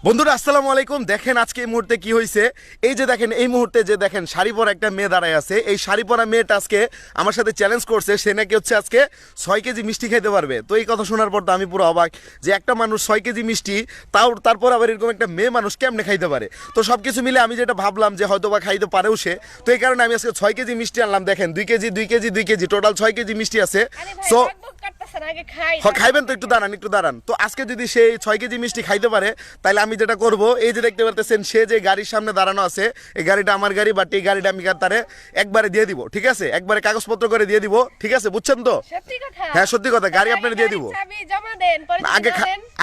বন্ধুরা আসসালামু আলাইকুম। দেখেন আজকে এই মুহূর্তে কি হয়েছে। এই যে দেখেন এই মুহূর্তে যে দেখেন শাড়ি পরা একটা মেয়ে দাঁড়ায় আছে। এই শাড়ি পরা মেয়েটা আজকে আমার সাথে চ্যালেঞ্জ করছে, সে নাকি হচ্ছে আজকে 6 কেজি মিষ্টি খেতে পারবে। তো এই কথা শোনার পর তো আমি পুরো অবাক যে একটা মানুষ 6 কেজি মিষ্টি, তারপর আবার এরকম একটা মেয়ে মানুষ কেমনে খাইতে পারে। তো সব কিছু মিলে আমি যেটা ভাবলাম যে হয়তো বা খাইতে পারেও সে, তো এই কারণে আমি আজকে 6 কেজি মিষ্টি আনলাম। দেখেন 2 KG 2 KG 2 KG total 6 KG মিষ্টি আছে। সো খাইবেন তো, একটু দাঁড়ান। তো আজকে যদি সে 6 কেজি মিষ্টি খাইতে পারে তাহলে আমি যেটা করব, এই যে দেখতে পারতেছেন সে যে গাড়ির সামনে দাঁড়ানো আছে, এই গাড়িটা আমার গাড়ি, বাট এই গাড়িটা আমি তারে একবারে দিয়ে দিব, ঠিক আছে? একবারে কাগজপত্র করে দিয়ে দিব, ঠিক আছে? বুঝছেন তো? হ্যাঁ সত্যি কথা, গাড়ি আপনারা দিয়ে দিব।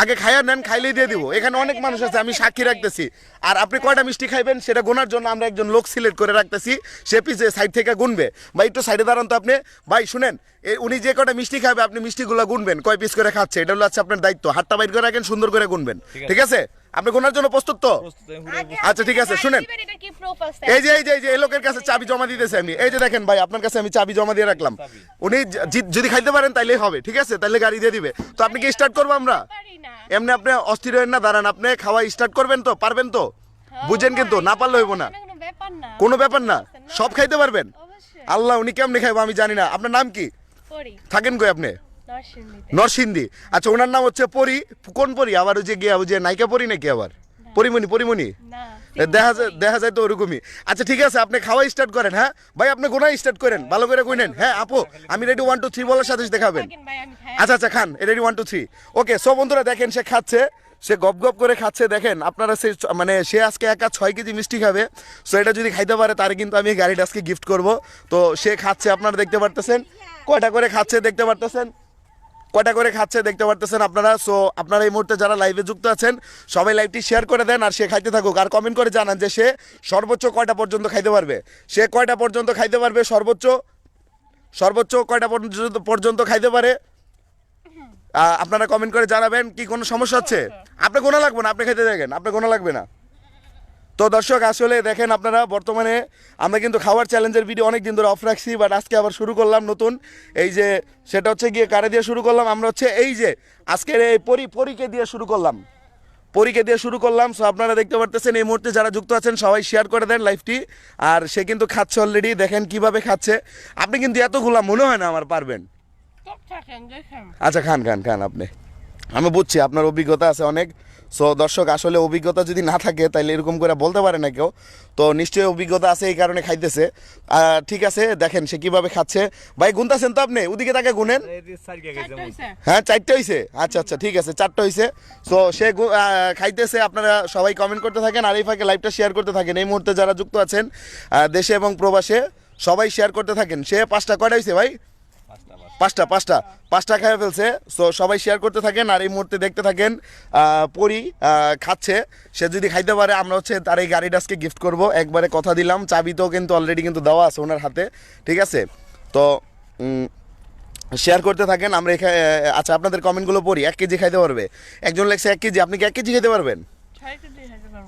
আগে খাইয়া নেন, খাইলেই দিয়ে দিব। এখানে অনেক মানুষ আছে, আমি সাক্ষী রাখতেছি। আর আপনি কয়টা মিষ্টি খাইবেন সেটা গোনার জন্য আমরা একজন লোক সিলেক্ট করে রাখতেছি, সে পিছে সাইড থেকে গুনবে। ভাই একটু সাইডে দাঁড়ান তো আপনি। ভাই শুনেন, উনি যে কয়টা মিষ্টি খাবে আপনি মিষ্টিগুলো গুনবেন, কয় পিস করে খাচ্ছে, এটা হলো আপনার দায়িত্ব। হাতটা বাইর করে রাখেন, সুন্দর করে গুনবেন, ঠিক আছে? আপনি গোনার জন্য প্রস্তুত তো? আচ্ছা ঠিক আছে, শুনেন, এই যে এই লোকের কাছে চাবি জমা দিতেছে আমি। এই যে দেখেন ভাই, আপনার কাছে আমি চাবি জমা দিয়ে রাখলাম। উনি যদি খাইতে পারেন তাইলেই হবে, ঠিক আছে? তাইলে গাড়ি দিয়ে দিবে। তো আপনি কি স্টার্ট করবো আমরা? এমনি আপনি অস্থির হন না, দাঁড়ান। আপনি খাওয়া স্টার্ট করবেন তো? পারবেন তো? বুঝেন কিন্তু, না পারলে হইব না, কোনো ব্যাপার না, সব খাইতে পারবেন। আল্লাহ, উনি কেমনে খাইবো আমি জানি না। আপনার নাম কি? থাকেন কই আপনি? নরসিংদী। আচ্ছা, ওনার নাম হচ্ছে পরি। কোন পরি? আবার ওই যে নায়িকা পরি নাকি আবার? পরিমণি দেখা যায় তো ওরকমই। আচ্ছা ঠিক আছে, আপনি খাওয়া স্টার্ট করেন। হ্যাঁ ভাই, আপনি গোনা স্টার্ট করেন, ভালো করে কইনেন। হ্যাঁ আপু, আমি রেডি 1 2 3 বলার সাথে দেখাবেন। আচ্ছা খান, রেডি 1 2 3। ওকে, সব বন্ধুরা দেখেন সে খাচ্ছে, সে গপ গপ করে খাচ্ছে। দেখেন আপনারা, সে মানে সে আজকে একা 6 কেজি মিষ্টি খাবে। সো এটা যদি খাইতে পারে তার কিন্তু আমি গাড়িটা আজকে গিফট করব। তো সে খাচ্ছে, আপনারা দেখতে পারতেছেন কয়টা করে খাচ্ছে, দেখতে পারতেছেন আপনারা। সো আপনারা এই মুহূর্তে যারা লাইভে যুক্ত আছেন সবাই লাইভটি শেয়ার করে দেন, আর সে খাইতে থাকুক। আর কমেন্ট করে জানান যে সে সর্বোচ্চ কয়টা পর্যন্ত খাইতে পারবে, সে কয়টা পর্যন্ত খাইতে পারবে, সর্বোচ্চ কয়টা পর্যন্ত খাইতে পারে। আপনারা কমেন্ট করে জানাবেন। কি কোনো সমস্যা হচ্ছে? আপনি গোনা লাগবে না, আপনি খাইতে দেখেন, আপনি গোনা লাগবে না। তো দর্শক আসলে দেখেন আপনারা, বর্তমানে আমরা কিন্তু খাওয়ার চ্যালেঞ্জের ভিডিও অনেক দিন ধরে অফ রাখছি, বাট আজকে আবার শুরু করলাম নতুন। এই যে সেটা হচ্ছে গিয়ে কারে দিয়ে শুরু করলাম আমরা, হচ্ছে এই যে আজকের এই পরীকে দিয়ে শুরু করলাম। সো আপনারা দেখতে পারতেছেন এই মুহূর্তে যারা যুক্ত আছেন সবাই শেয়ার করে দেন লাইভটি। আর সে কিন্তু খাচ্ছে অলরেডি, দেখেন কিভাবে খাচ্ছে। আপনি কিন্তু এতগুলা মনে হয় না আমার পারবেন। আচ্ছা খান আপনি, আমি বুঝছি আপনার অভিজ্ঞতা আছে অনেক। সো দর্শক আসলে অভিজ্ঞতা যদি না থাকে তাহলে এরকম করে বলতে পারে না কেউ, তো নিশ্চয়ই অভিজ্ঞতা আছে, এই কারণে খাইতেছে। ঠিক আছে, দেখেন সে কিভাবে খাচ্ছে। ভাই গুনতেছেন তো আপনি? ওদিকে তাকে গুনেন। হ্যাঁ 4টে হয়েছে। আচ্ছা ঠিক আছে, 4টে হয়েছে। সো সে খাইতেছে। আপনারা সবাই কমেন্ট করতে থাকেন, আর এই ফাঁকে লাইভটা শেয়ার করতে থাকেন। এই মুহূর্তে যারা যুক্ত আছেন দেশে এবং প্রবাসে সবাই শেয়ার করতে থাকেন। সে 5টা কয়টা হয়েছে ভাই? পাঁচটা খেয়ে ফেলছে। সো সবাই শেয়ার করতে থাকেন, আর এই মুহূর্তে দেখতে থাকেন পরি খাচ্ছে। সে যদি খাইতে পারে আমরা হচ্ছে তার এই গাড়িটা আজকে গিফট করব, একবারে কথা দিলাম। চাবি তো কিন্তু অলরেডি কিন্তু দেওয়া আছে ওনার হাতে, ঠিক আছে? তো শেয়ার করতে থাকেন আমরা এখানে। আচ্ছা আপনাদের কমেন্টগুলো পড়ি। 1 কেজি খাইতে পারবে একজন, লেখছে 1 কেজি। আপনি কি 1 কেজি খেতে পারবেন?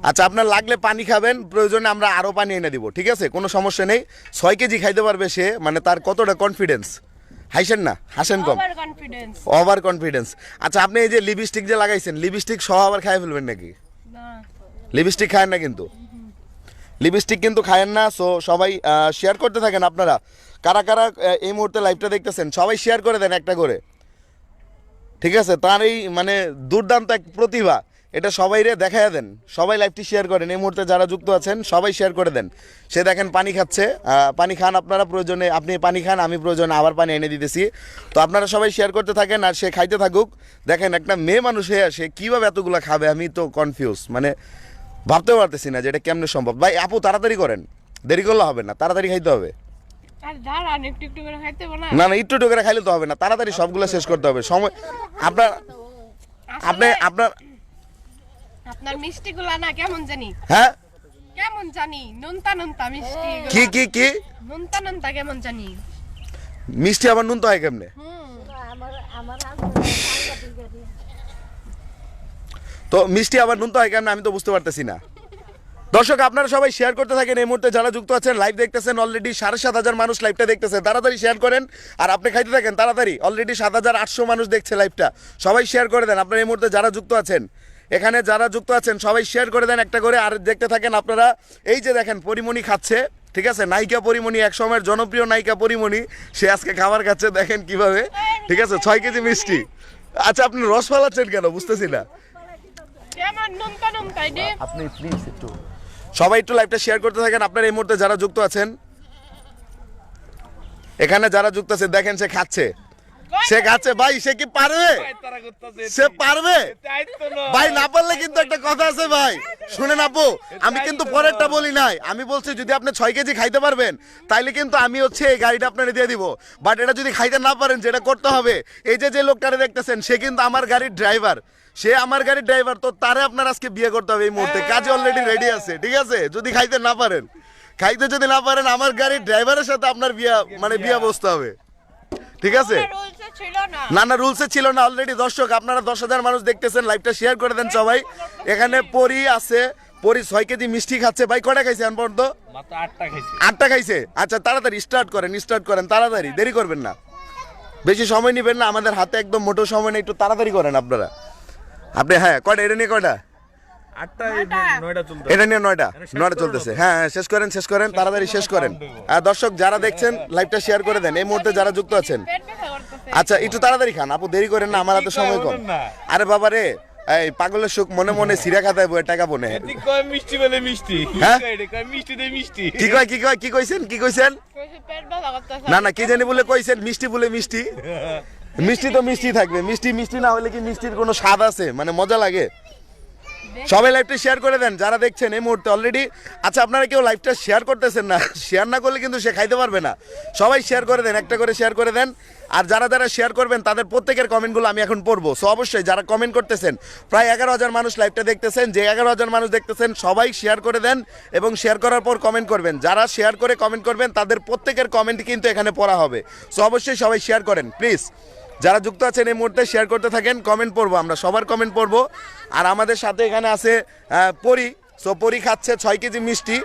আচ্ছা, আপনার লাগলে পানি খাবেন, প্রয়োজনে আমরা আরও পানি এনে দিব, ঠিক আছে? কোনো সমস্যা নেই। 6 কেজি খাইতে পারবে সে, মানে তার কতটা কনফিডেন্স। হাসেন না, হাসেন কম, ওভার কনফিডেন্স। আচ্ছা আপনি এই যে লিপস্টিক যে লাগাইছেন, লিপস্টিক সহ আবার খাই ফেলবেন নাকি? লিপস্টিক খায়েন না কিন্তু, লিপস্টিক কিন্তু খায়েন না। সো সবাই শেয়ার করতে থাকেন। আপনারা কারা কারা এই মুহূর্তে লাইভটা দেখতেছেন সবাই শেয়ার করে দেন একটা করে, ঠিক আছে? তার এই মানে দুর্দান্ত এক প্রতিভা, এটা সবাইরে দেখাইয়া দেন। সবাই লাইভটি শেয়ার করেন। এই মুহূর্তে যারা যুক্ত আছেন সবাই শেয়ার করে দেন। সে দেখেন পানি খাচ্ছে, পানি খান আপনারা, প্রয়োজনে আপনি পানি খান, আমি প্রয়োজনে আবার পানি এনে দিতেছি। তো আপনারা সবাই শেয়ার করতে থাকেন, আর সে খাইতে থাকুক। দেখেন একটা মেয়ে মানুষ হয়ে আসে কীভাবে এতগুলো খাবে, আমি তো কনফিউজ, মানে ভাবতে পারতেছি না যে এটা কেমনে সম্ভব। ভাই আপু তাড়াতাড়ি করেন, দেরি করলে হবে না, তাড়াতাড়ি খাইতে হবে। না একটু করে খাইলে তো হবে না, তাড়াতাড়ি সবগুলো শেষ করতে হবে। সময় আপনার মিষ্টিগুলা না কেমন জানি, হ্যাঁ কেমন জানি নুনতা মিষ্টি। কি নুনতা কেমন জানি মিষ্টি আবার নুন তো হয় কেমনে? তো মিষ্টি আবার নুন তো হয় কেমনে আমি তো বুঝতে পারতেছি না। দর্শক আপনারা সবাই শেয়ার করতে থাকেন। এই মুহূর্তে যারা যুক্ত আছেন লাইভ দেখতেছেন, অলরেডি 7,500 মানুষ লাইভটা দেখতেছে। তাড়াতাড়ি শেয়ার করেন, আর আপনি খাইতে থাকেন তাড়াতাড়ি। অলরেডি 7,800 মানুষ দেখছে লাইভটা, সবাই শেয়ার করে দেন। আপনারা এই মুহূর্তে যারা যুক্ত আছেন এখানে যারা যুক্ত আছেন সবাই শেয়ার করে দেন একটা করে, আর দেখতে থাকেন আপনারা। এই যে দেখেন পরিমণি খাচ্ছে, ঠিক আছে, নায়িকা পরিমণি, এক সময়ের জনপ্রিয় নায়িকা পরিমণি, সে আজকে খাবার খাচ্ছে দেখেন কিভাবে, ঠিক আছে, 6 কেজি মিষ্টি। আচ্ছা আপনি রস ফালাচ্ছেন কেন বুঝতেছি না। কেমন নুনতা নুনতাই রে আপনি প্লিজ একটু সবাই একটু লাইভটা শেয়ার করতে থাকেন আপনারা এই মুহূর্তে যারা যুক্ত আছেন। এখানে যারা যুক্ত আছে দেখেন সে খাচ্ছে, সে খাচ্ছে ভাই, সে কি পারবে? সে পারবে ভাই? না পারলে কিন্তু একটা কথা আছে ভাই, শুনেন আপু, আমি কিন্তু পরেরটা বলি নাই, আমি বলছি যদি আপনি 6 কেজি খাইতে পারবেন তাইলে কিন্তু আমি হচ্ছে এই গাড়িটা আপনারে দিয়ে দিব। বাট এটা যদি খাইতে না পারেন, যেটা করতে হবে, এই যে লোকটারে দেখতেছেন সে কিন্তু আমার গাড়ির ড্রাইভার, সে আমার গাড়ির ড্রাইভার, তো তারে আপনার আজকে বিয়ে করতে হবে এই মুহূর্তে, কাজে অলরেডি রেডি আছে, ঠিক আছে। যদি খাইতে না পারেন, যদি না পারেন, আমার গাড়ির ড্রাইভারের সাথে আপনার বিয়া, মানে বিয়া বসতে হবে, ঠিক আছে। রুলসে ছিল না। না রুলসে ছিল না অলরেডি। দর্শক আপনারা 10,000 মানুষ দেখতেছেন, লাইভটা শেয়ার করে দেন সবাই। এখানে পরি আছে, পরি 6 কেজি মিষ্টি খাচ্ছে। ভাই কয়টা খাইছে এখন পর্যন্ত? মাত্র 8টা খাইছি। 8টা খাইছে। আচ্ছা তাড়াতাড়ি স্টার্ট করেন তাড়াতাড়ি, দেরি করবেন না, বেশি সময় নেবেন না, আমাদের হাতে একদম মোটো সময় নেই, একটু তাড়াতাড়ি করেন আপনারা। আপনি হ্যাঁ কয়টা এটা নিয়ে কয়টা? 8টা 9টা চলতে। এটা নিয়ে 9টা চলতেছে। হ্যাঁ শেষ করেন তাড়াতাড়ি শেষ করেন। আর দর্শক যারা দেখছেন লাইভটা শেয়ার করে দেন এই মুহূর্তে যারা যুক্ত আছেন। পেট ব্যথা করতেছে। আচ্ছা একটু তাড়াতাড়ি খান আপু, দেরি করেন না, আমার হাতে সময় কম। আরে বাবা রে, এই পাগলের সুখ মনে মনে সিরা খাতায় বইয়ের টাকা বনে। তুই কয় মিষ্টি বলে মিষ্টি, হ্যাঁ? কয় মিষ্টি দে মিষ্টি। কি কইছেন? কইছে পেট ব্যথা করতেছে। না কি জানি বলে কইছেন, মিষ্টি বলে মিষ্টি। মিষ্টি তো মিষ্টি থাকবে, মিষ্টি না হলে কি মিষ্টির কোনো স্বাদ আছে, মানে মজা লাগে? সবাই লাইভটা শেয়ার করে দেন যারা দেখছেন এই মুহূর্তে অলরেডি। আচ্ছা আপনারা কেউ লাইভটা শেয়ার করতেছেন না, শেয়ার না করলে কিন্তু সে খাইতে পারবে না। সবাই শেয়ার করে দেন, একটা করে শেয়ার করে দেন। আর যারা শেয়ার করবেন তাদের প্রত্যেকের কমেন্টগুলো আমি এখন পড়বো। সো অবশ্যই যারা কমেন্ট করতেছেন, প্রায় 11,000 মানুষ লাইভটা দেখতেছেন, যে 11,000 মানুষ দেখতেছেন সবাই শেয়ার করে দেন এবং শেয়ার করার পর কমেন্ট করবেন। যারা শেয়ার করে কমেন্ট করবেন তাদের প্রত্যেকের কমেন্ট কিন্তু এখানে পড়া হবে। সো অবশ্যই সবাই শেয়ার করেন প্লিজ। যারা যুক্ত আছেন এই মুহূর্তে শেয়ার করতে থাকেন, কমেন্ট পড়বো, আমরা সবার কমেন্ট পড়বো। আর আমাদের সাথে এখানে আছে পরি। সো পরি খাচ্ছে 6 কেজি মিষ্টি,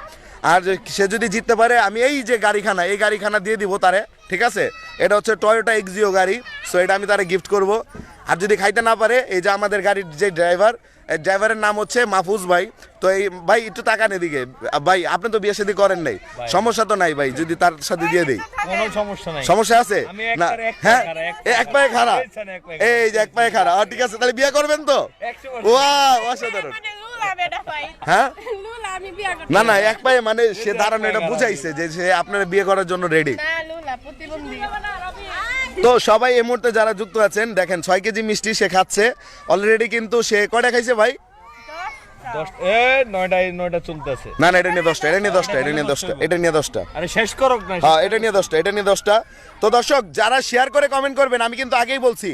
আর সে যদি জিততে পারে আমি এই যে গাড়িখানা দিয়ে দিব তারে, ঠিক আছে। এটা হচ্ছে টয়োটা এক্সিও গাড়ি, সো এটা আমি তারে গিফট করব। আর যদি খাইতে না পারে, এই যে আমাদের গাড়ির যে ড্রাইভারের নাম হচ্ছে মাহফুজ ভাই। তো এই ভাই একটু তাকান এদিকে, ভাই আপনি তো বিয়ে শাদী করেন নাই, সমস্যা তো নাই ভাই, যদি তার সাথে দিয়ে দেই? কোনো সমস্যা নাই। সমস্যা আছে না? হ্যাঁ এক পায়ে খাড়া, এই যে এক পায়ে খাড়া, ঠিক আছে, তাহলে বিয়ে করবেন তো? ওয়াও অসাধারণ। মানে লুলা বেটা পাই। হ্যাঁ লুলা আমি বিয়া করতে। না এক পায়ে মানে সে দাঁড়ানো, এটা বুঝাইছে যে সে আপনার বিয়ে করার জন্য রেডি। না লুলা প্রতিবন্ধী। তো সবাই এই মুহূর্তে যারা যুক্ত আছেন দেখেন 6 কেজি মিষ্টি সে খাচ্ছে অলরেডি, কিন্তু সে কয়টা খাইছে ভাই? 9টা চলতেছে। না এটা নিয়ে 10টা, এটা নিয়ে 10টা। আরে শেষ করক না। হ্যাঁ এটা নিয়ে 10টা। তো দর্শক যারা শেয়ার করে কমেন্ট করবেন, আমি কিন্তু আগেই বলছি,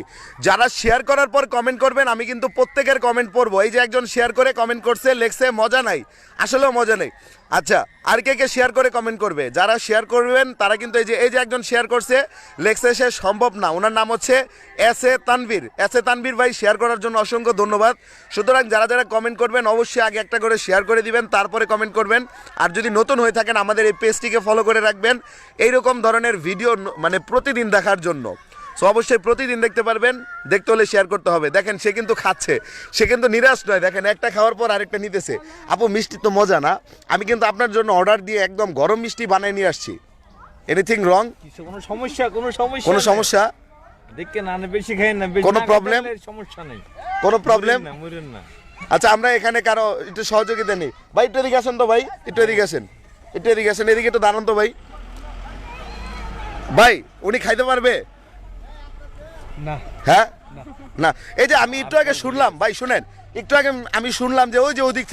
যারা শেয়ার করার পর কমেন্ট করবেন আমি কিন্তু প্রত্যেকের কমেন্ট পড়বো। এই যে একজন শেয়ার করে কমেন্ট করছে, লেখছে মজা নাই, আসলেও মজা নেই। আচ্ছা আর কে শেয়ার করে কমেন্ট করবে? যারা শেয়ার করবেন তারা কিন্তু এই যে একজন শেয়ার করছে, লেখছে সে সম্ভব না, ওনার নাম হচ্ছে এস এ তানভীর ভাই, শেয়ার করার জন্য অসংখ্য ধন্যবাদ। সুতরাং যারা কমেন্ট করবেন অবশ্যই আগে একটা করে শেয়ার করে দিবেন, তারপরে কমেন্ট করবেন। আর যদি নতুন হয়ে থাকেন আমাদের এই পেজটিকে ফলো করে রাখবেন এইরকম ধরনের ভিডিও মানে প্রতিদিন দেখার জন্য। সো অবশ্যই প্রতিদিন দেখতে পারবেন, দেখতে হলে শেয়ার করতে হবে। দেখেন সে কিন্তু খাচ্ছে, সে কিন্তু নিরাশ নয়, দেখেন একটা খাওয়ার পর আরেকটা নিতেছে। আপু মিষ্টি তো মজা না? আমি কিন্তু আপনার জন্য অর্ডার দিয়ে একদম গরম মিষ্টি বানিয়ে নিয়ে আসছি। Anything wrong? কোনো সমস্যা কোনো সমস্যা? দেখে না বেশি খাইন না, কোনো প্রবলেম? সমস্যা নেই, কোনো প্রবলেম না মরেন না। আচ্ছা আমরা এখানে কারো একটু সহযোগিতা নেই ভাই, একটু এদিকে আসেন তো ভাই, একটু এদিকে আসেন, এদিকে একটু দাঁড়ান তো ভাই। ভাই উনি খাইতে পারবে না? হ্যাঁ না, এই যে আমি একটু আগে শুনলাম, ভাই শুনেন, একটু আগে আমি শুনলাম যে ওই যে ওদিক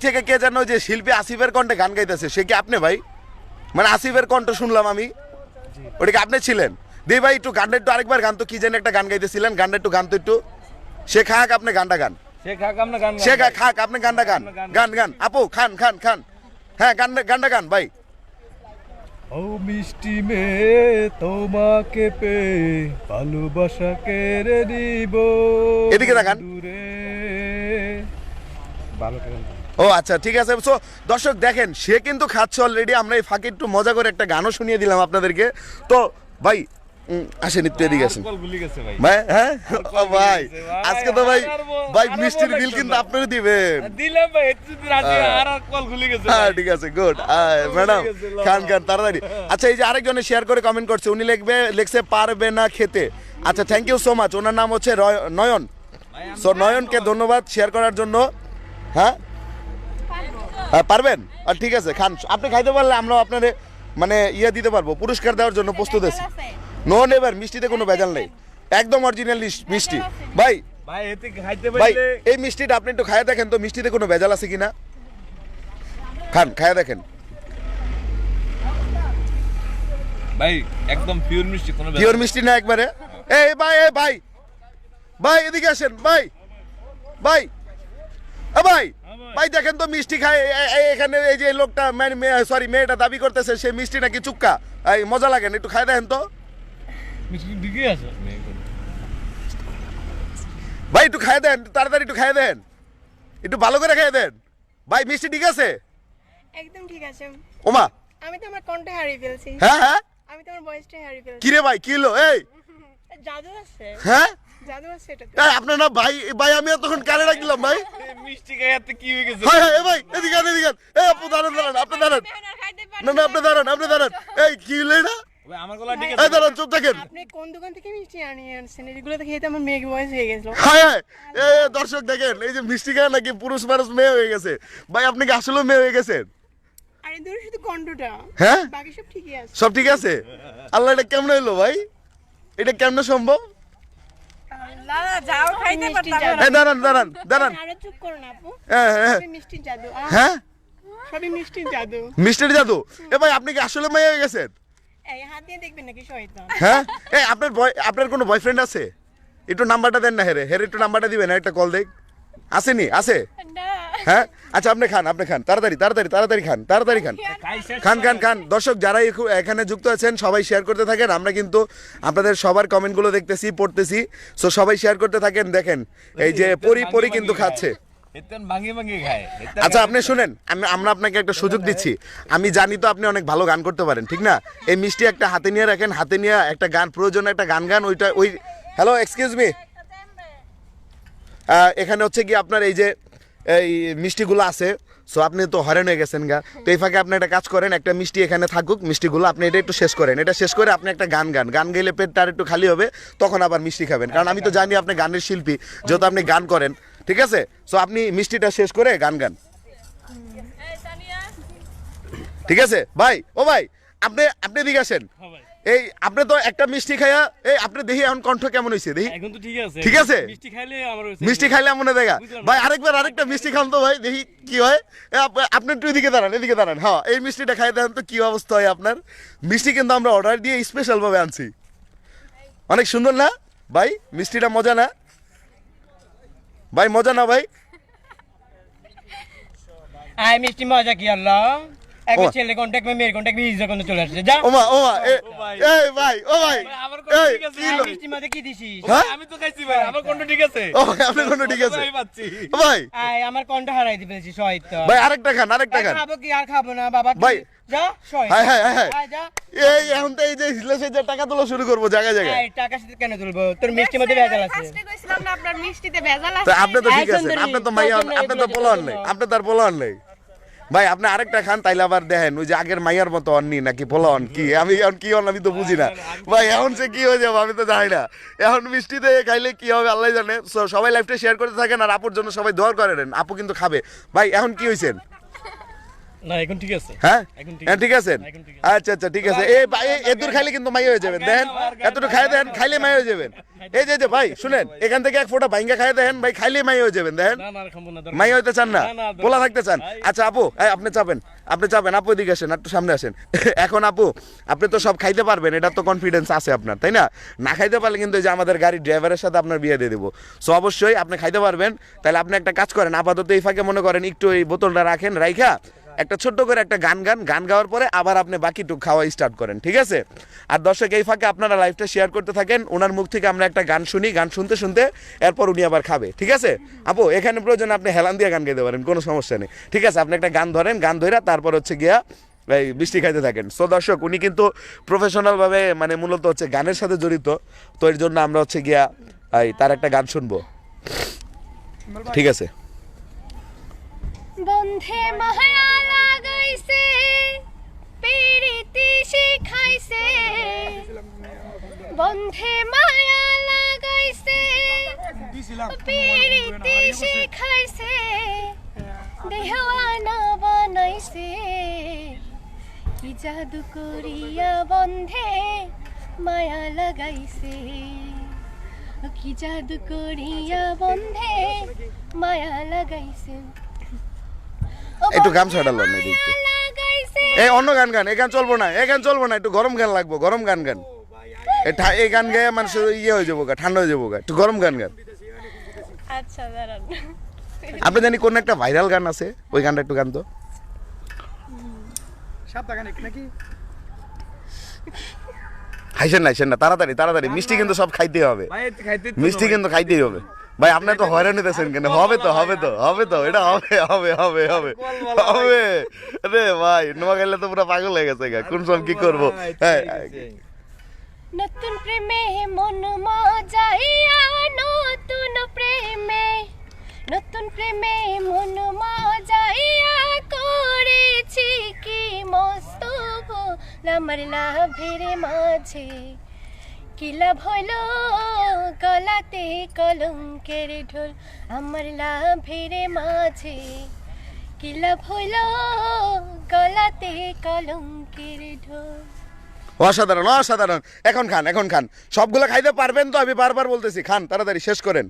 থেকে কে যেন যে শিল্পী আসিফের কণ্ঠে গান গাইতেছে, সে কি আপনি ভাই? মানে আসিফের কণ্ঠ শুনলাম আমি, ওটা কি আপনি ছিলেন? দি ভাই একটু গানটা একটু আরেকবার গান তো, কি জানি একটা গান গাইতেছিলেন, গানটা একটু গান তো একটু। সে খাক আপনি গানটা গান, সে খাক আপনি গানটা গান আপু খান হ্যাঁ গানটা গান ভাই। ও মিষ্টি মেয়ে তোমাকে পেয়ে ভালোবাসা কেড়ে নিব, এদিকে তাকান। ও আচ্ছা ঠিক আছে। সো দর্শক দেখেন সে কিন্তু খাচ্ছে অলরেডি, আমরা এই ফাঁকে একটু মজা করে একটা গানও শুনিয়ে দিলাম আপনাদেরকে। তো ভাই আসেন একটু এদিকে আসেন কল ভুলে গেছে ভাই ভাই হ্যাঁ ও ভাই ভাই, আজকে তো ভাই আর বল- ভাই আর মিষ্টির বল বিল লাগতো কিন্তু না। আপনারা দিবেন দিলাম ভাই একটু রাজি আর কল ভুলে গেছে হ্যাঁ ভাই। ঠিক আছে গুড ম্যাডাম গেছে, লাভ। খান খান তাড়াতাড়ি আচ্ছা এই যে আরেকজনে শেয়ার করে কমেন্ট করছে উনি লিখছে পারবে না খেতে আচ্ছা থ্যাংক ইউ সো মাচ ওনার নাম হচ্ছে নয়ন সো নয়নকে ধন্যবাদ শেয়ার করার জন্য হ্যাঁ হ্যাঁ পারবেন আর ঠিক আছে খান আপনি খাইতে পারলে আমরা আপনার মানে ইয়ে দিতে পারবো পুরস্কার দেওয়ার জন্য প্রস্তুত আছি নো নেভার মিষ্টিতে কোনো ভেজাল নেই একদম অরিজিনাল মিষ্টি ভাই ভাই এতে খাইতে ভাই পারলে এই মিষ্টিটা আপনি একটু খায়া দেখেন তো মিষ্টিতে কোনো ভেজাল আছে কিনা খান খায়া দেখেন ভাই একদম পিওর মিষ্টি কোনো পিওর মিষ্টি না একবারে এই ভাই ভাই এদিকে আসেন ভাই ভাই ভাই ভাই দেখেন তো মিষ্টি খায় এখানে এই যে লোকটা সরি মেয়েটা দাবি করতেছে সে মিষ্টি নাকি চুক্কা এই মজা লাগে না একটু খায় দেখেন তো মিষ্টি দিকে আছে ভাই একটু খায় দেন তাড়াতাড়ি একটু খায় দেন একটু ভালো করে খায় দেন ভাই মিষ্টি ঠিক আছে একদম ঠিক আছে ওমা আমি তো আমার কণ্ঠ হারিয়ে ফেলছি হ্যাঁ হ্যাঁ আমি তো আমার বয়সটা হারিয়ে ফেলছি কিরে ভাই কিলো এই জাদু আছে হ্যাঁ জাদু আছে এটা এই, আপনার না ভাই ভাই আমি তখন কানে রাখলাম ভাই মিষ্টি খাইতে কি হয়ে গেছে হ্যাঁ হ্যাঁ ভাই এদিকে এদিকে এই আপু দাঁড়ান আপনি দাঁড়ান না না আপনি দাঁড়ান এই কি হলো এটা ভাই আমার গলা ঠিক এই আছে দাঁড়ান চুপ থাকেন আপনি কোন দোকান থেকে মিষ্টি আনিয়ে আনছেন এগুলো তো খেতে আমার মেয়ে বয়স হয়ে গেছিল হ্যাঁ হ্যাঁ এই দর্শক দেখেন এই যে মিষ্টি খায় নাকি পুরুষ মানুষ মেয়ে হয়ে গেছে ভাই আপনি কি আসলে মেয়ে হয়ে গেছেন আরে দূর শুধু কণ্ঠটা হ্যাঁ বাকি সব ঠিকই আছে সব ঠিক আছে আল্লাহ এটা কেমন হইলো ভাই এটা কেমন সম্ভব দাদা যাও খাইতে এই দাঁড়ান আরে চুপ করো না আপু হ্যাঁ হ্যাঁ সবই মিষ্টির জাদু হ্যাঁ সবই মিষ্টির জাদু মিষ্টির জাদু এ ভাই আপনি কি আসলে মেয়ে হয়ে গেছেন এই হাত দিয়ে দেখবেন নাকি শয়তান হ্যাঁ এই আপনার কোনো বয়ফ্রেন্ড আছে একটু নাম্বারটা দেন না হেরে একটু নাম্বারটা দিবেন একটা কল দেখ আসেনি আছে না হ্যাঁ আচ্ছা আপনি খান তাড়াতাড়ি খান খাই শেষ খান দর্শক যারা এখানে যুক্ত আছেন সবাই শেয়ার করতে থাকেন আমরা কিন্তু আপনাদের সবার কমেন্টগুলো দেখতেছি পড়তেছি সো সবাই শেয়ার করতে থাকেন দেখেন এই যে পরি কিন্তু খাচ্ছে এতেন ভাঙি খায় আচ্ছা আপনি শুনেন আমরা আপনাকে একটা সুযোগ দিচ্ছি আমি জানি তো আপনি অনেক ভালো গান করতে পারেন ঠিক না এই মিষ্টি একটা হাতে নিয়ে রাখেন হাতে নিয়ে একটা গান প্রয়োজন একটা গান ওই হ্যালো এক্সকিউজ মি এখানে হচ্ছে কি আপনার এই যে এই মিষ্টিগুলো আছে সো আপনি তো হয়রান হয়ে গেছেন গা তো এই ফাঁকে আপনি একটা কাজ করেন একটা মিষ্টি এখানে থাকুক মিষ্টিগুলো আপনি এটা একটু শেষ করেন এটা শেষ করে আপনি একটা গান গেলে পেটটা আর একটু খালি হবে তখন আবার মিষ্টি খাবেন কারণ আমি তো জানি আপনি গানের শিল্পী যেহেতু আপনি গান করেন ঠিক আছে সো আপনি মিষ্টিটা শেষ করে গান ঠিক আছে ভাই আপনি এদিকে আসেন এই আপনি তো একটা মিষ্টি খাইয়া এই আপনি দেখি এখন কণ্ঠ কেমন হয়েছে দেখি এখন তো ঠিক আছে ঠিক আছে? মিষ্টি খাইলে আমার মিষ্টি খাইলে এমন দেখা বুঝলাম। ভাই আরেকটা মিষ্টি খান তো ভাই দেখি কি হয় আপনি একটু এদিকে দাঁড়ান হ্যাঁ এই মিষ্টিটা খাই দেন তো কি অবস্থা হয় আপনার মিষ্টি কিন্তু আমরা অর্ডার দিয়ে স্পেশাল ভাবে আনছি অনেক সুন্দর না ভাই মিষ্টিটা মজা না ভাই মজা না ভাই আই মিষ্টি মজা কি আল্লাহ এক ও। ছেলে কন্টাক্ট মে মেয়ের কন্টাক্ট ইজ যখন চলে আসছে যা ওমা ভাই। এই ভাই আমার কথা এই ঠিক আছে, কি আই হলো? মিষ্টি মজা কি দিছিস হ্যাঁ? আমি তো খাইছি ভাই আমার কোনটা ঠিক আছে ও আপনার কোনো ঠিক আছে আমি পাচ্ছি ও ভাই আই আমার কন্ঠ হারাই দিয়েছি শহীদ ভাই আরেকটা খান খাবো কি আর খাবো না বাবা ভাই। যা শহীদ হ্যাঁ। আয় যা এই এখন তো এই যে হিলেছে যে টাকা তোলা শুরু করবো জায়গায় আই টাকা সাথে কেন তুলবো তোর মিষ্টির মধ্যে ভেজাল আছে ফার্স্টে কইছিলাম না আপনার মিষ্টিতে ভেজাল তো আছে আপনি তো ঠিক এই আছেন সুন্দরী, আপনি তো মাইয়া তোর জন্য আপনি তো এগুলো পোলান দেখতে নেই জন্য। আপনি তার পোলান নেই ভাই আপনি আরেকটা খান তাইলে আবার দেখেন ওই যে আগের মাইয়ার মতো অন্নি নাকি পোলান কি আমি এখন কি হন আমি তো বুঝি না ভাই এখন সে কি হয়ে যাবো আমি তো জানি না এখন মিষ্টিতে খাইলে কি হবে আল্লাহ জানে So, সবাই লাইফটা শেয়ার করতে থাকেন আর আপুর জন্য সবাই দোয়া করেন আপু কিন্তু খাবে ভাই এখন কি হয়েছেন না এখন ঠিক আছে হ্যাঁ এখন ঠিক হ্যাঁ, ঠিক আছেন এখন ঠিক আচ্ছা ঠিক আছে এই ভাই এদুর খাইলে কিন্তু মাই হয়ে যাবেন দেখেন এতটুকু খাই দেন খাইলে মাই হয়ে যাবেন এই যে ভাই শুনেন এখান থেকে এক ফোঁটা ভাঙ্গা খাই দেন ভাই খাইলে মাই হয়ে যাবেন দেখেন না খাবো না মাই হইতে চান না না, পোলা থাকতে চান ভাই। আচ্ছা আপু আপনি চাপেন আপু এদিকে আসেন একটু সামনে আসেন এখন আপু আপনি তো সব খাইতে পারবেন এটা তো কনফিডেন্স আছে আপনার তাই না না খাইতে পারলে কিন্তু এই যে আমাদের গাড়ির ড্রাইভারের সাথে আপনার বিয়ে দিয়ে দেবো সো অবশ্যই আপনি খাইতে পারবেন তাহলে আপনি একটা কাজ করেন আপাতত এই ফাঁকে মনে করেন একটু এই বোতলটা রাখেন রাইখা একটা ছোট্ট করে একটা গান গাওয়ার পরে আবার আপনি বাকিটুক খাওয়া স্টার্ট করেন ঠিক আছে আর দর্শক এই ফাঁকে আপনারা লাইভটা শেয়ার করতে থাকেন ওনার মুখ থেকে আমরা একটা গান শুনি গান শুনতে এরপর উনি আবার খাবে ঠিক আছে আপু এখানে প্রয়োজন আপনি হেলান দিয়ে গান গাইতে পারেন কোনো সমস্যা নেই ঠিক আছে আপনি একটা গান ধরেন গান ধরে তারপর হচ্ছে গিয়া এই মিষ্টি খাইতে থাকেন। সো দর্শক, উনি কিন্তু প্রফেশনাল ভাবে মানে মূলত হচ্ছে গানের সাথে জড়িত, তো এর জন্য আমরা হচ্ছে গিয়া এই তার একটা গান শুনবো, ঠিক আছে? বন্ধে মায়া লাগাইছে পিরিতি শিখাইছে, বন্ধে মায়া লাগাইছে পিরিতি শিখাইছে, দেওয়ানা বানাইছে, কি জাদু করিয়া বন্ধে মায়া লাগাইছে, কি জাদু করিয়া বন্ধে মায়া লাগাইছে। একটু গামছাটা লন না দেখতে। এই অন্য গান গান, এই গান চলবো না, এই গান চলবো না, একটু গরম গান লাগবো, গরম গান গান। এই গান গায়ে মানুষ ইয়ে হয়ে যাবো গা, ঠান্ডা হয়ে যাবো গা, একটু গরম গান গান। আচ্ছা দাঁড়ান, আপনি জানি কোন একটা ভাইরাল গান আছে, ওই গানটা একটু গান তো। হাইছেন না, হাইছেন না, তাড়াতাড়ি তাড়াতাড়ি, মিষ্টি কিন্তু সব খাইতে হবে, ভাই এতে খাইতে তো মিষ্টি কিন্তু খাইতেই হবে। ভাই আপনার তো হয়রানি দিতেছেন কেন? হবে তো, হবে তো, হবে তো, এটা হবে হবে হবে হবে হবে। রে ভাই, নোয়া খাইলে তো পুরো পাগল হয়ে গেছে গা, কোন সব কি করবো। হ্যাঁ, নতুন প্রেমে মন মজাইয়া, নতুন প্রেমে, নতুন প্রেমে মন মজাইয়া, করেছি কি মস্ত ভুল আমার লাভের মাঝে, কি লাভ হইল গলাতে কলঙ্কের ঢোল আমার লাভের মাঝে, কি লাভ হইল গলাতে কলঙ্কের ঢোল। অসাধারণ অসাধারণ। এখন খান, এখন খান, সবগুলা খাইতে পারবেন তো? আমি বারবার বলতেছি খান, তাড়াতাড়ি শেষ করেন,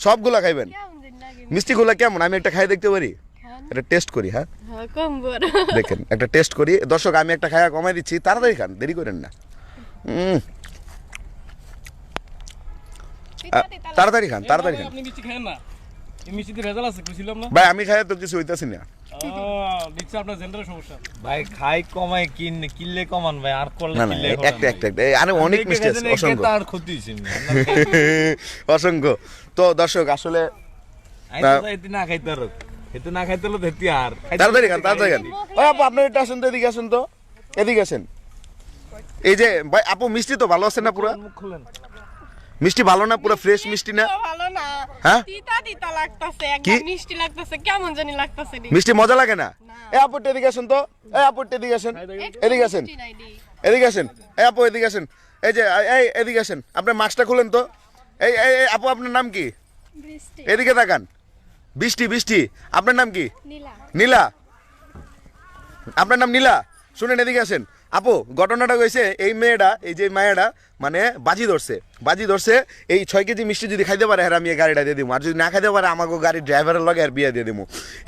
সবগুলা খাইবেন। কেমন যেন লাগে? মিষ্টিগুলা কেমন আমি একটা খাই দেখতে পারি? এটা টেস্ট করি, হ্যাঁ হ্যাঁ, কম বড়। দেখেন একটা টেস্ট করি। দর্শক, আমি একটা খায়া কমাই দিচ্ছি, তাড়াতাড়ি খান, দেরি করেন না। তাড়াতাড়ি খান, তাড়াতাড়ি খান। আপনি মিষ্টি খান না, এই মিষ্টিতে ভেজাল আছে কইছিলাম না। ভাই আমি খাই তো কিছু হইতাছি না। দেখছি আপনার জেন্ডারের সমস্যা। ভাই খাই কমাই কিনলে কমান ভাই, আর করলে না না, কিনলে একটা একটা একটা, আরে অনেক মিষ্টি আছে, অসংখ্য আর ক্ষতি হইছে অসংখ্য। তো দর্শক আসলে এতে না খাইতে আর এতে না খাইতে হলো ধরতি আর তাড়াতাড়ি খান, তাড়াতাড়ি খান। ওই আপু, আপনার একটু আসেন তো, এদিকে আসেন তো, এদিকে আসেন। এই যে ভাই আপু, মিষ্টি তো ভালো আছে না? পুরো মুখ খুলেন। মিষ্টি ভালো না? পুরো ফ্রেশ মিষ্টি না? তো ভালো না, হ্যাঁ? তিতা তিতা লাগতাছে, কি? একদম মিষ্টি লাগতাছে, কেমন জানি লাগতাছে রে। মিষ্টি মজা লাগে না? এই আপু এদিকে আসেন তো, এই আপু এদিকে আসেন, এদিকে আসেন, মিষ্টি নাই দি। এদিকে আসেন। এই আপু এদিকে আসেন, এই যে এই এদিকে আসেন, আপনার মাস্কটা খুলেন তো। এই এই এই, আপু আপনার নাম কি? বৃষ্টি, এদিকে তাকান। বৃষ্টি, বৃষ্টি, আপনার নাম কি? নীলা, নীলা, আপনার নাম নীলা। শুনেন, এদিকে আসেন। আপু, ঘটনাটা হয়েছে, এই মেয়েটা, এই যে মায়েরা মানে বাজি ধরছে, এই 6 কেজি মিষ্টি যদি খাইতে পারে, হ্যাঁ আমি এই গাড়িটা দিয়ে দিব, আর যদি না খাইতে পারে আমাকে গাড়ির ড্রাইভারের লগে আর বিয়ে দিয়ে দিব।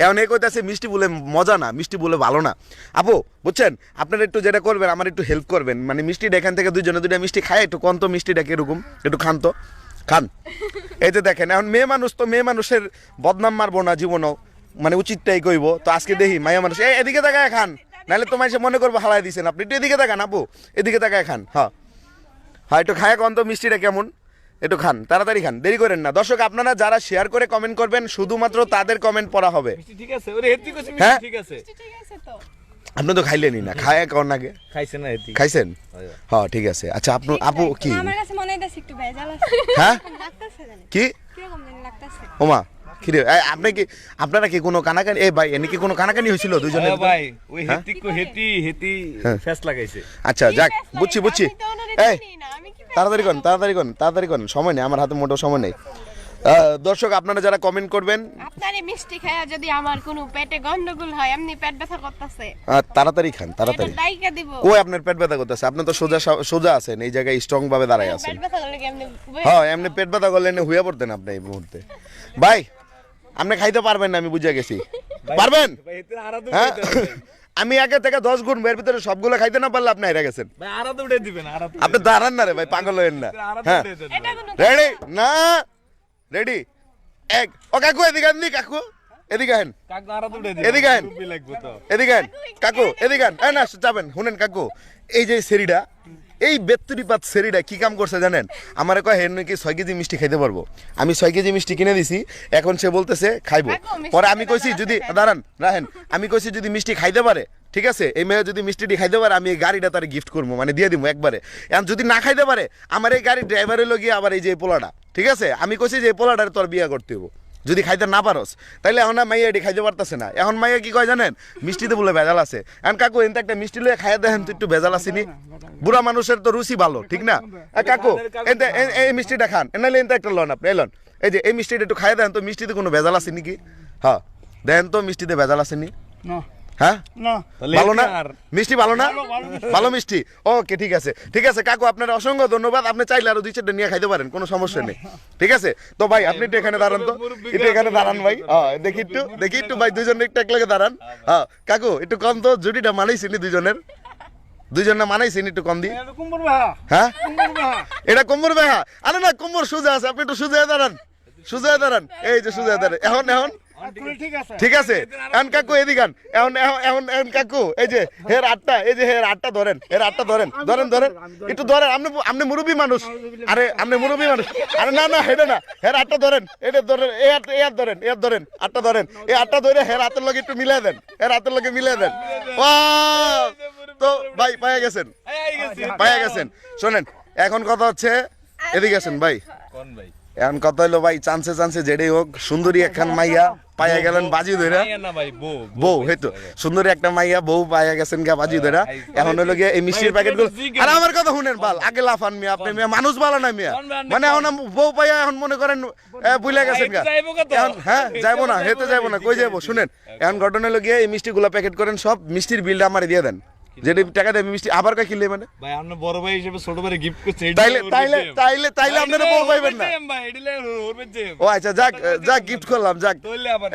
এখন এই কইতাছে মিষ্টি বলে মজা না, মিষ্টি বলে ভালো না। আপু বুঝছেন, আপনারা একটু যেটা করবেন, আমার একটু হেল্প করবেন, মানে মিষ্টিটা এখান থেকে দুইটা মিষ্টি খায়, একটু কম তো মিষ্টিটা কিরকম, একটু খান তো, খান। এই যে দেখেন, এখন মেয়ে মানুষ তো, মেয়ে মানুষের বদনাম মারবো না জীবনও, মানে উচিতটাই কইব। তো আজকে দেখি মায়া মানুষ, এদিকে তাকায় খান, নাহলে তোমার সে মনে করবো হালাই দিছেন আপনি। একটু এদিকে তাকান আপু, এদিকে তাকায় খান। হ্যাঁ হ্যাঁ, একটু খায়া কন তো মিষ্টিটা কেমন, একটু খান, তাড়াতাড়ি খান, দেরি করেন না। দর্শক, আপনারা যারা শেয়ার করে কমেন্ট করবেন, শুধুমাত্র তাদের কমেন্ট পড়া হবে। মিষ্টি ঠিক আছে, ওরে হেতি কইছে হ্যাঁ? মিষ্টি ঠিক আছে। ঠিক আছে তো। আপনি তো খাইলেনই না, খায়া কন আগে। খাইছে না হেতি। খাইছেন? হ্যাঁ ঠিক আছে। আচ্ছা আপনি আপু কি, আমার কাছে মনে হইতাছে একটু ভেজাল আছে, হ্যাঁ লাগতাছে জানি কি কিরকম জানি লাগতাছে। ওমা কিরে, আপনি কি, আপনারা কি কোনো কানাকানি, এই ভাই এনে কি কোনো কানাকানি হয়েছিল দুইজনের? হ্যাঁ ভাই, ওই হ্যাঁ? হেতি হ্যাঁ। ফেস লাগাইছে। আচ্ছা যাক, বুঝছি বুঝছি। আমি তো ওনারে এই চিনি না, আমি কি তাড়াতাড়ি করেন, তাড়াতাড়ি করেন, তাড়াতাড়ি করেন, সময় নেই আমার হাতে, মোটেও সময় নেই। দর্শক, আপনারা যারা কমেন্ট করবেন, আপনার এই মিষ্টি খায়া যদি আমার কোনো পেটে গন্ডগোল হয়, এমনি পেট ব্যথা করতেছে, তাড়াতাড়ি খান, এটা তাড়াতাড়ি। দাইকা দিব। কই আপনার পেট ব্যথা করতেছে? আপনি তো সোজা সোজা আছেন, এই জায়গায় স্ট্রং ভাবে দাঁড়ায় আছেন। পেট ব্যথা করলে কেমনে হ্যাঁ, এমনি পেট ব্যথা করলে এনে হুইয়া পড়তেন আপনি এই মুহূর্তে। ভাই আপনি খাইতে পারবেন না, আমি বুঝে গেছি। পারবেন? ভাই এতে আরো দুটো হ্যাঁ, আমি আগে থেকে 10 গুণ, এর ভিতরে সবগুলো খাইতে না পারলে আপনি হেরে গেছেন। ভাই আরো দুটো দিবেন, আরো দুটো। আপনি দাঁড়ান না রে ভাই, পাগল হইেন না। আরো হ্যাঁ, দুটো দেন। এটা কোনো রেডি না? রেডি, এক। ও কাকু এদিকে আন, কাকু এদিকে আহেন, কাকু আরো দুটো দিবেন। এদিকে আহেন। টুপি লাগবে তো। এদিকে আহেন কাকু, এদিকে আহেন। এই না যাবেন, শুনেন কাকু, এই যে সেরিডা, এই বেত্তুরিপাত সেরিডা কি কাম করছে জানেন? আমার কয় হেন নাকি 6 কেজি মিষ্টি খাইতে পারবো। আমি 6 কেজি মিষ্টি কিনে দিছি, এখন সে বলতেছে খাইবো। কাকু, মিষ্টি পরে আমি খেতে কইছি দাঁড়ান, যদি আছে। দাঁড়ান রাহেন, আমি কইছি যদি মিষ্টি খাইতে পারে ঠিক আছে এই মেয়ে যদি মিষ্টিটি খাইতে পারে আমি এই গাড়িটা তার গিফট করবো মানে দিয়ে দিব একবারে এখন যদি না খাইতে পারে আমার এই গাড়ির ড্রাইভারের লগিয়ে আবার এই যে এই পোলাটা ঠিক আছে আমি কইছি যে এই পোলাটার তোর বিয়ে করতে হবো যদি খাইতে না পারস তাইলে এখন মাইয়া এটি খাইতে পারতেছে না এখন মাইয়া কি কয় জানেন মিষ্টিতে বলে ভেজাল আছে এখন কাকু এনতে একটা মিষ্টি লয়ে খাইয়া দেখেন তো একটু ভেজাল আসেনি বুড়া মানুষের তো রুচি ভালো ঠিক না কাকু এনতে এই মিষ্টিটা খান এনালে এনতে একটা লন আপনি এলন এই যে এই মিষ্টিটা একটু খাইয়া দেন তো মিষ্টিতে কোনো ভেজাল আসেনি কি হ্যাঁ দেন তো মিষ্টিতে ভেজাল আসেনি হ্যাঁ ভালো না মিষ্টি ভালো না ভালো মিষ্টি ওকে ঠিক আছে কাকু আপনার অসংখ্য ধন্যবাদ আপনি চাইলে আরো 2-4টা নিয়ে খাইতে পারেন কোনো সমস্যা নেই ঠিক আছে তো ভাই আপনি একটু এখানে দাঁড়ান তো একটু এখানে দাঁড়ান ভাই হ্যাঁ দেখি একটু ভাই দুইজনে একটু এক লগে দাঁড়ান হ্যাঁ কাকু একটু কম তো জুটিটা মানাইছিনি দুইজনে মানাইছিনি একটু কম দি হ্যাঁ এটা কোমর বেহা আরে না কোমর সোজা আছে আপনি একটু সোজা দাঁড়ান এই যে সোজা দাঁড়ান এখন ঠিক আছে এখন কাকু এদিকে এখন কাকু এই যে হের আটটা ধরেন একটু ধরেন আপনি মুরব্বী মানুষ আরে না হেডে না হের আটটা ধরেন এটা ধরেন ধরেন আটটা ধরেন এই আটটা ধরে হের হাতের লগে একটু মিলাই দেন তো ভাই পাইয়া গেছেন শোনেন এখন কথা হচ্ছে এদিকে আছেন ভাই কোন ভাই এখন কথা হলো ভাই চান্সে যেটাই হোক সুন্দরী একখান মাইয়া পাইয়া গেলেন বাজি ধরে না ভাই বউ হয়তো সুন্দরী একটা মাইয়া বউ পাইয়া গেছেন গা বাজি ধরে এখন হলো গিয়ে এই মিষ্টির প্যাকেট গুলো আর আমার কথা শুনেন বাল আগে লাফান মিয়া আপনি মিয়া মানুষ ভালো না মিয়া মানে এখন বউ পাইয়া এখন মনে করেন ভুলে গেছেন গা এখন হ্যাঁ যাইবো না হেতে যাইবো না কই যাইবো শুনেন এখন ঘটনা হলো গিয়ে এই মিষ্টি গুলা প্যাকেট করেন সব মিষ্টির বিলটা আমারে দিয়ে দেন যেটা টাকা দেবে মিষ্টি আবার কা কিনলে মানে ভাই আপনি বড় ভাই হিসেবে ছোট ভাই গিফট করছে তাইলে আপনারা বউ পাইবেন না ভাই এডিলে ওরবে যে ও আচ্ছা যাক গিফট করলাম যাক তইলে আবার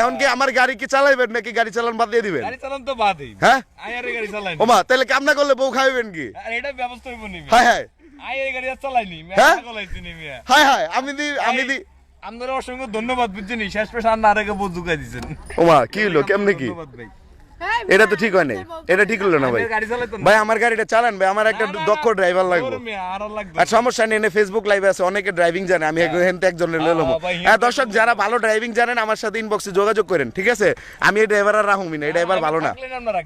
এখন কি আমার গাড়ি কি চালাইবেন নাকি গাড়ি চালান বাদ দিয়ে দিবেন গাড়ি চালান তো বাদই হ্যাঁ আয়ারে গাড়ি চালাই ওমা তাহলে কামনা করলে বউ খাইবেন কি আর এটা ব্যবস্থা হইব নি হায় আয়ারে গাড়ি আর চালাইনি হ্যাঁ? আমি চালাইছি নি মিয়া হায় আমি দি আপনাদের অসংখ্য ধন্যবাদ বুঝছেন শেষ পেশ আর আরেকে বুঝ ঢুকাই দিয়েছেন ওমা কি হলো কেমনে কি ধন্যবাদ ভাই এটা তো ঠিক হয় নাই এটা ঠিক হলো না ভাই গাড়ি চালাইতো না ভাই আমার গাড়িটা চালান ভাই আমার একটা দক্ষ ড্রাইভার লাগবে ওরে মিয়া আর লাগবে আর সমস্যা নেই ফেসবুক লাইভে আছে অনেকে ড্রাইভিং জানে আমি হেনতে একজনের লইলাম হ্যাঁ দর্শক যারা ভালো ড্রাইভিং জানেন আমার সাথে ইনবক্সে যোগাযোগ করেন ঠিক আছে আমি এই ড্রাইভার আর রাখুমি না এই ড্রাইভার ভালো না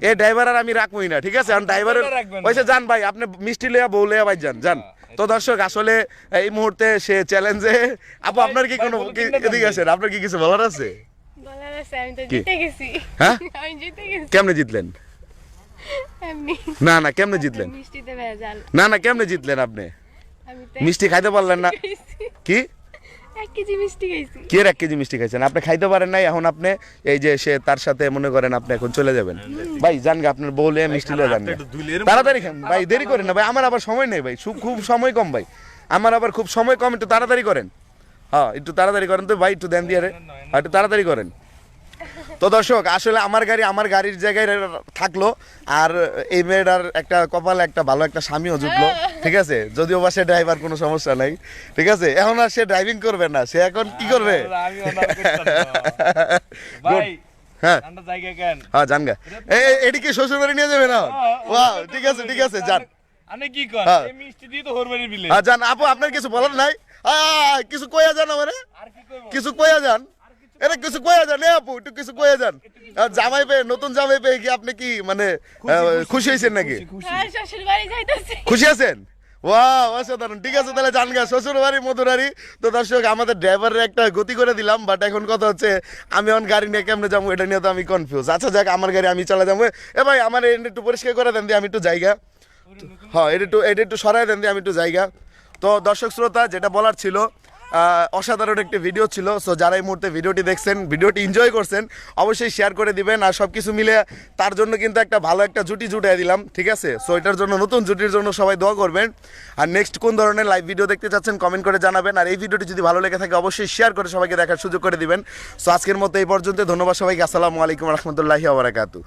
এই ড্রাইভার আর আমি রাখবই না ঠিক আছে আর ড্রাইভারের ওইসে যান ভাই আপনি মিষ্টি লইয়া বউ লইয়া ভাই যান তো দর্শক আসলে এই মুহূর্তে সে চ্যালেঞ্জে আপু আপনার কি কোনো এদিকে আছেন আপনার কি কিছু বলার আছে বলার আছে আমি তো জিতে গেছি হ্যাঁ আমি জিতে গেছি কেমনে জিতলেন এমনি না কেমনে জিতলেন মিষ্টিতে ভেজাল না কেমনে জিতলেন আপনি আমি তো মিষ্টি খাইতে পারলেন না কি 1 কেজি মিষ্টি খাইছি কে 1 কেজি মিষ্টি খাইছেন আপনি খাইতে পারেন নাই এখন আপনি এই যে সে তার সাথে মনে করেন আপনি এখন চলে যাবেন ভাই জান গা আপনার বউলে মিষ্টি লয়ে যান গা। তাড়াতাড়ি খান ভাই দেরি করেন না ভাই আমার আবার সময় নেই ভাই খুব সময় কম ভাই আমার আবার খুব সময় কম একটু তাড়াতাড়ি করেন হ্যাঁ একটু তাড়াতাড়ি করেন তো ভাই একটু দেন দিয়ে রে একটু তাড়াতাড়ি করেন তো দর্শক আসলে আমার গাড়ির জায়গায় থাকলো আর এই মেয়েটার একটা কপালে একটা ভালো একটা স্বামীও জুটলো ঠিক আছে যদিও বা সে ড্রাইভার কোনো সমস্যা নাই ঠিক আছে এখন আর সে ড্রাইভিং করবে না সে এখন কি করবে আমি অনার করতাম না। ভাই হ্যাঁ ঠান্ডা জায়গা কেন হ্যাঁ জান গা এদিকে শ্বশুর বাড়ি নিয়ে যাবে না ওয়াও ঠিক আছে যান আপনি কি কর হ্যাঁ। এই মিষ্টি দিয়ে তো হরবাড়ি বিলে হ্যাঁ জান আপু আপনার কিছু বলার নাই কিছু কইয়া যান আমারে আর কি করব কিছু কইয়া যান এটা কিছু কইয়া যান আপু একটু কিছু কইয়া যান জামাই পেয়ে নতুন জামাই পেয়ে কি আপনি কি মানে খুশি হয়েছেন নাকি আর শ্বশুর বাড়ি যাইতাছি খুশি আছেন ওয়াও অসাধারণ ঠিক আছে তাহলে জান গা শ্বশুর বাড়ি মধুরারি তো দর্শক আমাদের ড্রাইভারের একটা গতি করে দিলাম বাট এখন কথা হচ্ছে আমি এখন গাড়ি নিয়ে কেমনে যাবো এটা নিয়ে তো আমি কনফিউজ আচ্ছা যাক আমার গাড়ি আমি চলে যাবো এ ভাই আমার একটু পরিষ্কার করে দেন দিয়ে আমি একটু জায়গা হ্যাঁ এটা একটু সরাই দেন দিয়ে আমি একটু জায়গা তো দর্শক শ্রোতা যেটা বলার ছিল অসাধারণ একটি ভিডিও ছিল সো যারা এই মুহূর্তে ভিডিওটি দেখছেন ভিডিওটি এনজয় করছেন অবশ্যই শেয়ার করে দিবেন আর সব কিছু মিলে তার জন্য কিন্তু একটা ভালো একটা জুটি জুটিয়ে দিলাম ঠিক আছে সো এটার জন্য নতুন জুটির জন্য সবাই দোয়া করবেন আর নেক্সট কোন ধরনের লাইভ ভিডিও দেখতে চাচ্ছেন কমেন্ট করে জানাবেন আর এই ভিডিওটি যদি ভালো লেগে থাকে অবশ্যই শেয়ার করে সবাইকে দেখার সুযোগ করে দিবেন সো আজকের মতো এই পর্যন্ত ধন্যবাদ সবাইকে আসসালামু আলাইকুম রহমতুল্লাহি ওয়া বারাকাতুহু।